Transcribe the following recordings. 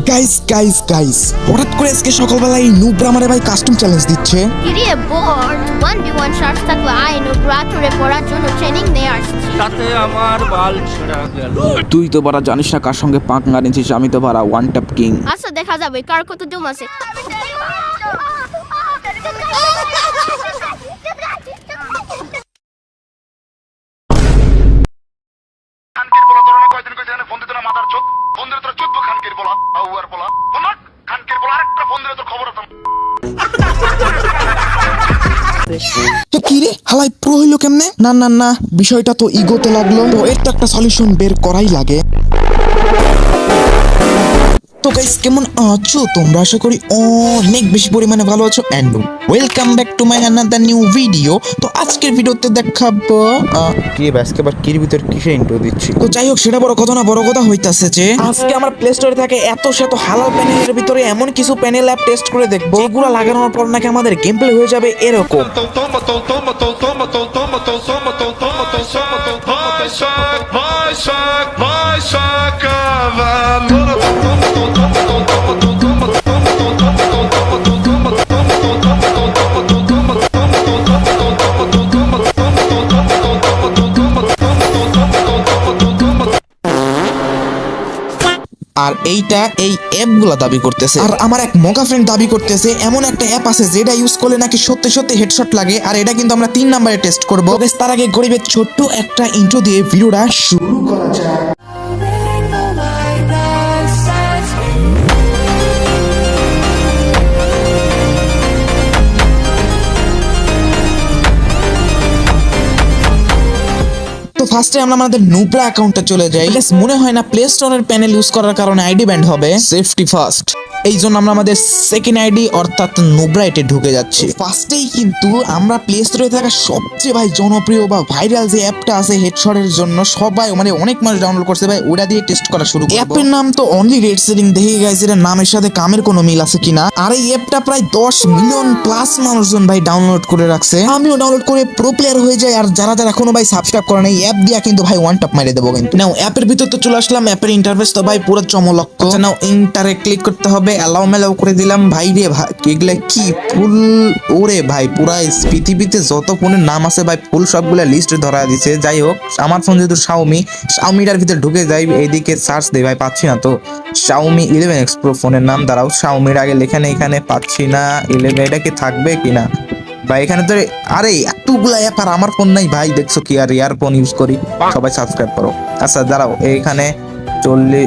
Guys guys guys হঠাৎ করে আজকে সকালবেলায় নুবরা আমারে ভাই কাস্টম চ্যালেঞ্জ দিচ্ছে। কিরে বোর্ড 1v1 শর্টস থাকলে আই নুব্রাটরে পড়ার জন্য ট্রেনিং নিয়ে আসছি। তাতে আমার বাল ছেঁড়া গেল। তুই তো বারা জানিস না কার সঙ্গে পাঙ্গা নিয়েছিস, আমি তো বারা ওয়ান ট্যাপ কিং। আচ্ছা দেখা যাবে কার কত জম আছে। খানকির বলা ধরনা কয়দিন কইতে ফোন দিতে না মাথার চোখ ফোন দিলে তোর চোদ্দ খানকির বলা আউয়ার বলা ফোন খানকির বলা আরেকটা ফোন দিলে তোর খবর আছে। তো কি রে হালাই প্রো হইলো কেমনে? না না না, বিষয়টা তো ইগোতে লাগলো, তো এর তো একটা সলিউশন বের করাই লাগে। তো গাইস কেমন আছো তোমরা? আশা করি অনেক বেশি পরিমাণে ভালো আছো and welcome back to my another new video. তো আজকের ভিডিওতে দেখাবো কি আজকে আবার কির ভিতর কিসে ইন্ট্রো দিচ্ছি? তো যাই হোক সেটা বড় কথা না, বড় কথা হইতাছে যে আজকে আমার প্লে স্টোরে থাকে এত শত হালাল প্যানেলের ভিতরে এমন কিছু প্যানেল অ্যাপ টেস্ট করে দেখবো যেগুলো লাগানোর পর নাকি আমাদের গেম প্লে হয়ে যাবে এরকম। আর এইটা এই অ্যাপগুলা দাবি করতেছে, আর আমার এক মগা ফ্রেন্ড দাবি করতেছে এমন একটা অ্যাপ আছে যেটা ইউজ করলে নাকি সত্যি সত্যি হেডশট লাগে। আর এটা কিন্তু আমরা 3 নম্বরে টেস্ট করবো। তার আগে গরিবের ছোট্ট একটা ইন্ট্রো দিয়ে ভিডিওটা শুরু করা যাক। তো ফার্স্টে আমরা আমাদের নুব্রা অ্যাকাউন্টে চলে যাই। মনে হয় না প্লে স্টোরের প্যানেল ইউজ করার কারণে আইডি ব্যান্ড হবে, সেফটি ফার্স্ট। এই জন্য আমরা আমাদের সেকেন্ড আইডি অর্থাৎ নুব্রা এটে ঢুকে যাচ্ছি। ফার্স্টেই কিন্তু আমরা প্লে স্টোরে থাকা সবচেয়ে ভাই জনপ্রিয় বা ভাইরাল যে অ্যাপটা আছে হেডশটের জন্য, সবাই মানে অনেক মানুষ ডাউনলোড করছে ভাই, ওটা দিয়ে টেস্ট করা শুরু করব। অ্যাপের নাম তো অনলি রেড সেটিং, দেখে গাইস এর নামের সাথে কামের কোনো মিল আছে কিনা। আর এই অ্যাপটা প্রায় 10 মিলিয়ন প্লাস মানুষজন ভাই ডাউনলোড করে রাখছে। আমিও ডাউনলোড করে প্রো প্লেয়ার হয়ে যাই। আর যারা যারা এখনো ভাই সাবস্ক্রাইব করে নাই, অ্যাপ দিয়া কিন্তু ভাই ওয়ান টপ মেরে দেবো। কিন্তু নাও অ্যাপের ভিতর তো চলে আসলাম। অ্যাপের ইন্টারফেস তো ভাই পুরো চমলক্ষ। আচ্ছা নাও ইন্টারে ক্লিক করতে হবে, অ্যালাউ মেলাও করে দিলাম। ভাই রে ভাই এগুলা কি ফুল, ওরে ভাই পুরা পৃথিবীতে যত ফোনের নাম আছে ভাই ফুল সবগুলা লিস্টে ধরা দিছে। যাই হোক আমার ফোন যেহেতু শাওমিটার ভিতরে ঢুকে যাই, এইদিকে সার্চ দেই ভাই পাচ্ছি না তো। শাওমি 11X Pro ফোনের নাম, দাঁড়াও শাওমির আগে লেখা নেই, এখানে পাচ্ছি না 11, এটা কি থাকবে কিনা ভাই এখানে তো। আরে এতগুলা অ্যাপ আর আমার ফোন নাই ভাই, দেখছো কি আর ইয়ারফোন ইউজ করি। সবাই সাবস্ক্রাইব করো। আচ্ছা দাঁড়াও এইখানে 40,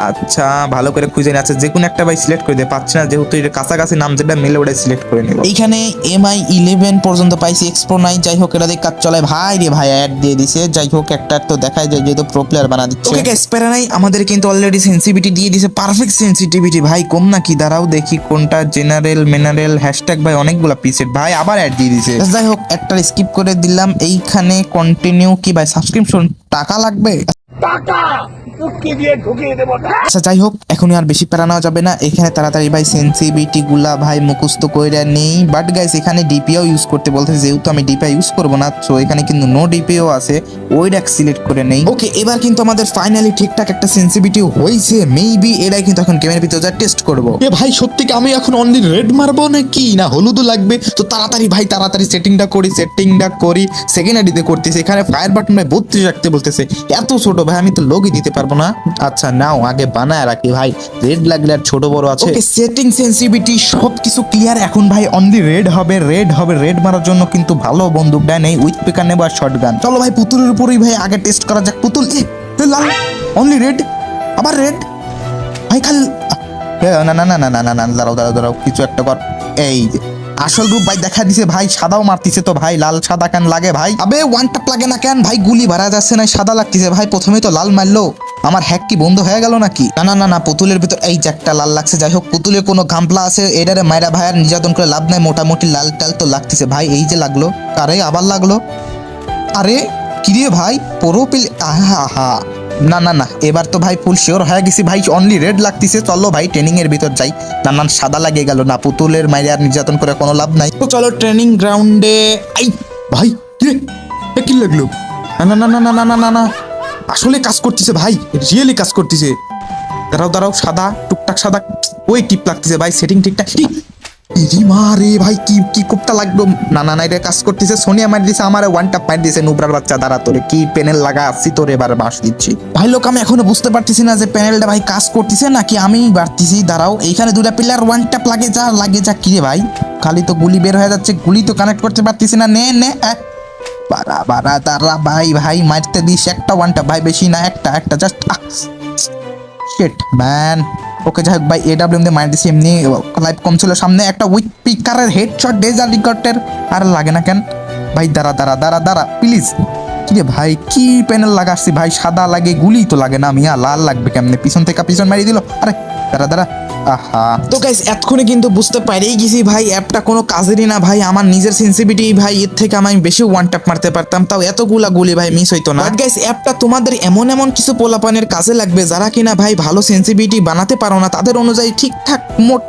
আচ্ছা ভালো করে খুঁজে নিয়ে, আচ্ছা যে কোনো একটা ভাই সিলেক্ট করে দে, পাচ্ছি না যেহেতু এটা কাছাকাছি নাম যেটা মিলে ওটাই সিলেক্ট করে নেব। এইখানে MI 11 পর্যন্ত পাইছি, X Pro 9। যাই হোক এটা দিয়ে কাজ চলে ভাই রে ভাই, অ্যাড দিয়ে দিছে। যাই হোক একটা তো দেখায় যায় যেহেতু প্রো প্লেয়ার বানা দিচ্ছে। ওকে গাইস প্যারা নাই, আমাদের কিন্তু অলরেডি সেনসিটিভিটি দিয়ে দিছে, পারফেক্ট সেনসিটিভিটি ভাই, কম নাকি? দাঁড়াও দেখি কোনটা, জেনারেল মিনারেল হ্যাশট্যাগ ভাই অনেকগুলা প্রিসেট ভাই, আবার অ্যাড দিয়ে দিছে। যাই হোক একটা স্কিপ করে দিলাম। এইখানে কন্টিনিউ কি ভাই, সাবস্ক্রিপশন টাকা লাগবে? আচ্ছা যাই হোক এখনই আর বেশি প্যারা নেওয়া যাবে না। এখানে তাড়াতাড়ি ভাই সেনসিটিভিটি গুলা ভাই মুখস্থ কইরা নেই। বাট গাইস এখানে ডিপিও ইউজ করতে বলতেছে, যেহেতু আমি ডিপিও ইউজ করব না, সো এখানে কিন্তু নো ডিপিও আছে, ওইটা সিলেক্ট করে নেই। ওকে এবার কিন্তু আমাদের ফাইনালি ঠিকঠাক একটা সেনসিটিভিটি হইছে। মেবি এটাই কিন্তু এখন গেমের ভিতরে যা টেস্ট করব। এ ভাই সত্যি কি আমি এখন অনলি রেড মারবো নাকি না হলুদও লাগবে? তো তাড়াতাড়ি ভাই তাড়াতাড়ি সেটিংটা করি। সেকেন্ড আইডিতে করতেছি। এখানে ফায়ার বাটন ভাই 32 রাখতে বলতেছে, এত ছোট ভাই আমি তো লোগই দিতে পারবো না। আচ্ছা নাও আগে বানায় রাখি ভাই, রেড লাগলে আর ছোট বড় আছে। ওকে সেটিং সেনসিটিভিটি সবকিছু ক্লিয়ার। এখন ভাই অনলি রেড হবে। রেড মারার জন্য কিন্তু ভালো বন্দুকটা নেই, উইথ পিকার নেব আর শটগান। চলো ভাই পুতুলের উপরেই ভাই আগে টেস্ট করা যাক। পুতুল লাল, অনলি রেড, আবার রেড ভাই খালি। না না না না না না না, দাঁড়াও কিছু একটা কর। এই যে আসল রূপ ভাই দেখা দিছে ভাই, সাদাও মারতিছে তো ভাই, লাল সাদা কেন লাগে ভাই? আবে ওয়ান টাপ লাগে না কেন ভাই? গুলি ভরা যাচ্ছে না, সাদা লাগতেছে ভাই। প্রথমেই তো লাল মারলো, আমার হ্যাক কি বন্ধ হয়ে গেল নাকি? না পুতুলের ভিতর এই যে একটা লাল লাগছে। যাই হোক পুতুলের কোনো ঘামলা আছে, এটারে মায়েরা ভাই আর নির্যাতন করে লাভ নাই, মোটামুটি লাল টাল তো লাগতেছে ভাই। এই যে লাগলো, আরে আবার লাগলো। আরে কিরে ভাই পুরো আহা না এবার তো ভাই ফুল শিওর হয়ে গেছি ভাই, অনলি রেড লাগতেছে। চলো ভাই ট্রেনিং এর ভিতর যাই। না সাদা লাগে গেল না, পুতুলের মাইরে আর নির্যাতন করে কোনো লাভ নাই। তো চলো ট্রেনিং গ্রাউন্ডে। আই ভাই কি লাগলো? না আসলে কাজ করতেছে ভাই, রিয়েলি কাজ করতেছে। দাঁড়াও সাদা টুকটাক টুকটাক সাদা ওই টিপ লাগতেছে ভাই, সেটিং ঠিকঠাক। রে ভাই কি কি কোপটা লাগলো, না এটা কাজ করতেছে। সোনিয়া মার দিছে আমার, ওয়ান টাপ মার দিছে। নুবরার বাচ্চা দাঁড়া, তোরে কি প্যানেল লাগা আসছি তোরে এবার বাস দিচ্ছি ভাই। লোক আমি এখনো বুঝতে পারতেছি না যে প্যানেলটা ভাই কাজ করতেছে নাকি আমি বাড়তেছি। দাঁড়াও, এইখানে দুটা পিলার, ওয়ান টাপ লাগে যা কি রে ভাই, খালি তো গুলি বের হয়ে যাচ্ছে, গুলি তো কানেক্ট করতে পারতেছি না। নে বারা দাঁড়া ভাই মারতে দিস একটা ওয়ান টাপ ভাই, বেশি না, একটা জাস্ট শিট ম্যান। ওকে যাই হোক ভাই, এডাব্লিউএম দিয়ে মার দিছি, এমনি লাইফ কম ছিল সামনে। একটা উইক পিকারের হেডশট ডেজার রিকর্ডের আর লাগে না কেন ভাই? দাঁড়া প্লিজ। কি রে ভাই, কি প্যানেল লাগাচ্ছি ভাই, সাদা লাগে, গুলি তো লাগে না, মিয়া লাল লাগবে কেমনে? পিছন থেকে পিছন মারিয়ে দিল। আরে দাঁড়া আহা। তো গাইস এতক্ষণে কিন্তু বুঝতে পারেই গেছি ভাই অ্যাপটা কোনো কাজেরই না ভাই। আমার নিজের সেন্সিটিভিটি ভাই, এর থেকে আমি বেশি ওয়ান ট্যাপ মারতে পারতাম, তাও এতগুলা গুলি ভাই মিস হইতো না। গাইস অ্যাপটা তোমাদের এমন কিছু পোলাপানের কাজে লাগবে যারা কিনা ভাই ভালো সেন্সিটিভিটি বানাতে পারো না, তাদের অনুযায়ী ঠিকঠাক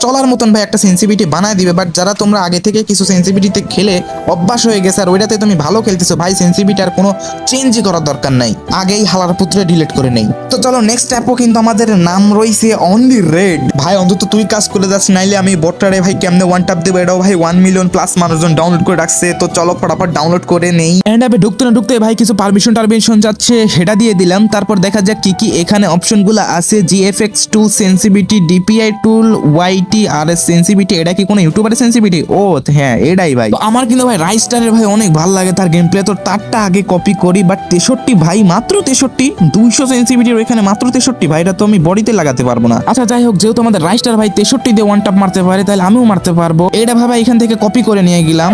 চলার মতন ভাই একটা সেন্সিটিভিটি বানায় দিবে। বাট যারা তোমরা আগে থেকে কিছু সেন্সিটিভিটিতে খেলে অভ্যাস হয়ে গেছে আর ওইটাতে তুমি ভালো খেলতেছো ভাই, সেন্সিটিভিটি আর কোনো চেঞ্জই করার দরকার নাই, আগেই হালার পুত্রে ডিলিট করে নেই। তো চলো নেক্সট অ্যাপও কিন্তু আমাদের নাম রয়েছে অনলি রেড। ভাই অন্তত তুই কাজ করে যাচ্ছ, নাইলে আমি বটটারে ভাই কেমনে ওয়ান ট্যাপ দেবো? এটাও ভাই 1 মিলিয়ন প্লাস মানুষজন ডাউনলোড করে রাখছে। তো চলো ফটাফট ডাউনলোড করে নেই। এন্ড অ্যাপে ঢুকতে ভাই কিছু পারমিশন যাচ্ছে, সেটা দিয়ে দিলাম। তারপর দেখা যাক কি এখানে অপশনগুলো আছে। জিএফএক্স টুল, সেন্সিটিভিটি, ডিপিআই টুল, ওয়াইটি আর সেন্সিটিভিটি। এটা কি কোনো ইউটিউবারের সেন্সিটিভিটি? ও হ্যাঁ এটাই ভাই। আমার কিন্তু ভাই রাইস্টারের ভাই অনেক ভালো লাগে তার গেম প্লে, তো তারটা আগে কপি করি। বাট 63 ভাই, মাত্র 63, 200 সেন্সিটিভিটির ওইখানে মাত্র 63 ভাই, এটা তো আমি বডিতে লাগাতে পারবো না। আচ্ছা যাই হোক, যেহেতু আমাদের রাইস্টার ভাই 63 দিয়ে ওয়ান টাপ মারতে পারে, তাহলে আমিও মারতে পারবো। এটা ভাই এখান থেকে কপি করে নিয়ে গেলাম।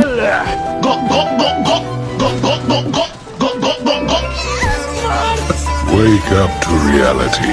Wake up to reality.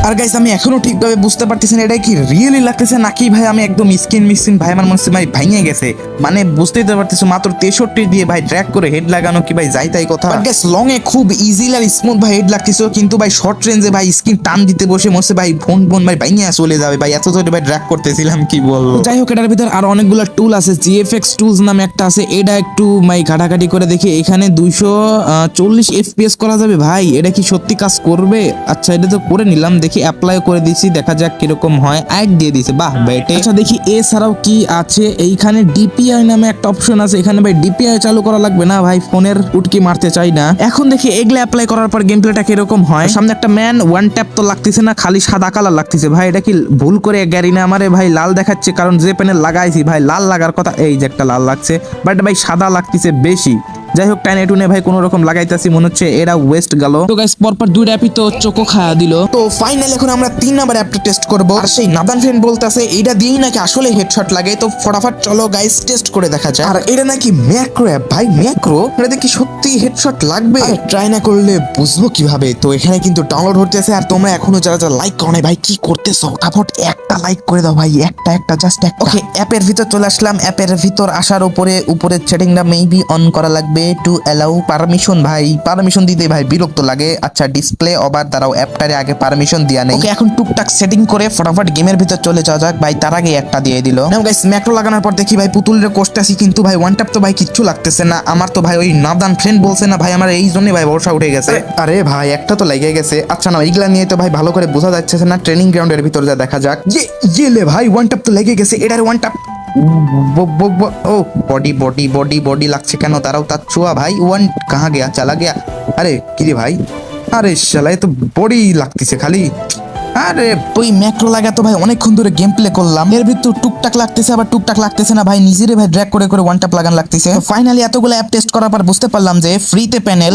আর গাইস আমি এখনো ঠিকভাবে বুঝতে পারতেছি না এটা কি রিয়েলি লাগতেছে নাকি ভাই আমি একদম স্কিন ভাই, আমার মনে হচ্ছে ভাই ভেঙে গেছে। মানে বুঝতেই তো পারতেছো মাত্র 63 দিয়ে ভাই ট্র্যাক করে হেড লাগানো কি ভাই যাই তাই কথা। বাট গাইস লং এ খুব ইজিলি আর স্মুথ ভাই হেড লাগতেছে, কিন্তু ভাই শর্ট রেঞ্জে ভাই স্কিন টান দিতে বসে মনে হচ্ছে ভাই ফোন ভাই ভেঙে চলে যাবে ভাই, এত জোরে ভাই ট্র্যাক করতেছিলাম কি বলবো। যাই হোক এটার ভিতর আর অনেকগুলো টুল আছে, জিএফএক্স টুলস নামে একটা আছে, এটা একটু ভাই ঘাটাঘাটি করে দেখি। এখানে 240 FPS করা যাবে ভাই, এটা কি সত্যি কাজ করবে? আচ্ছা এটা তো করে নিলাম, দেখি অ্যাপ্লাই করে দিছি, দেখা যাক কিরকম হয়। এক দিয়ে দিছে, বাহ বেটে। আচ্ছা দেখি এছাড়াও কি আছে। এইখানে ডিপিআই নামে একটা অপশন আছে, এখানে ভাই ডিপিআই চালু করা লাগবে না ভাই, ফোনের উটকি মারতে চাই না। এখন দেখি এগুলা অ্যাপ্লাই করার পর গেম প্লেটা কিরকম হয়। সামনে একটা ম্যান, ওয়ান ট্যাপ তো লাগতেছে না, খালি সাদা কালার লাগতেছে ভাই। এটা কি ভুল করে গাড়ি না আমারে ভাই লাল দেখাচ্ছে, কারণ যে প্যানেল লাগাইছি ভাই লাল লাগার কথা, এই যে একটা লাল লাগছে, বাট ভাই সাদা লাগতেছে বেশি। যাই হোক টাইনে টুনে ভাই কোন রকম লাগাইতাছি, মনে হচ্ছে এরা ওয়েস্ট গেল। তো গাইস পরপর দুইটা অ্যাপই তো চোখো খাওয়া দিল। তো ফাইনালি এখন আমরা 3 নাম্বার অ্যাপটা টেস্ট করব। আর সেই নাদান ফ্রেন্ড বলতেছে এটা দিয়েই নাকি আসলে হেডশট লাগে। তো ফটাফট চলো গাইস টেস্ট করে দেখা যায়। আর এটা নাকি ম্যাক্রো অ্যাপ ভাই, ম্যাক্রো এটা কি সত্যি হেডশট লাগবে? ট্রাই না করলে বুঝবো কিভাবে? তো এখানে কিন্তু ডাউনলোড হতেছে। আর তোমরা এখনো যারা লাইক করো না ভাই কি করতেছো, ফটাফট একটা লাইক করে দাও ভাই, একটা জাস্ট একটা। ওকে অ্যাপের ভিতর চলে আসলাম। অ্যাপের ভিতর আসার উপরের সেটিংটা মেবি অন করা লাগবে, টু অ্যালাউ পারমিশন। ভাই পারমিশন দিতে ভাই বিরক্ত লাগে। আচ্ছা ডিসপ্লে ওভার, দাঁড়াও অ্যাপটারে আগে পারমিশন দিয়া নেই। ওকে এখন টুকটাক সেটিং করে ফটাফট গেমের ভিতর চলে যাওয়া যাক ভাই। তার আগে একটা দিয়ে দিল। নাও গাইস ম্যাক্রো লাগানোর পর দেখি ভাই পুতুলের কোস্টাসি, কিন্তু ভাই ওয়ান ট্যাপ তো ভাই কিচ্ছু লাগতেছে না। আমার তো ভাই ওই নাদান ফ্রেন্ড বলছে না ভাই, আমার এই জন্যই ভাই ভরসা উঠে গেছে। আরে ভাই একটা তো লেগে গেছে। আচ্ছা না এইগুলা নিয়ে তো ভাই ভালো করে বোঝা যাচ্ছে না, ট্রেনিং গ্রাউন্ডের ভিতর যা দেখা যাক। ইয়ে ভাই ওয়ান ট্যাপ তো লেগে গেছে, এটার ওয়ান ট্যাপ। ও বডি লাগছে কেন? দাঁড়াও তার ছোঁয়া ভাই, ওয়ান কাহা গেয়া চালা গেয়া। আরে কিরে ভাই, আরে শালা তো বডি লাগতেছে খালি। আরে ওই ম্যাক্রো লাগা তো ভাই অনেকক্ষণ ধরে গেম প্লে করলাম, এর ভিতর টুকটাক লাগতেছে আবার টুকটাক লাগতেছে না ভাই, নিজেরে ভাই ড্র্যাগ করে ওয়ান ট্যাপ লাগান লাগতেছে। ফাইনালি এতগুলো অ্যাপ টেস্ট করার পর বুঝতে পারলাম যে ফ্রিতে প্যানেল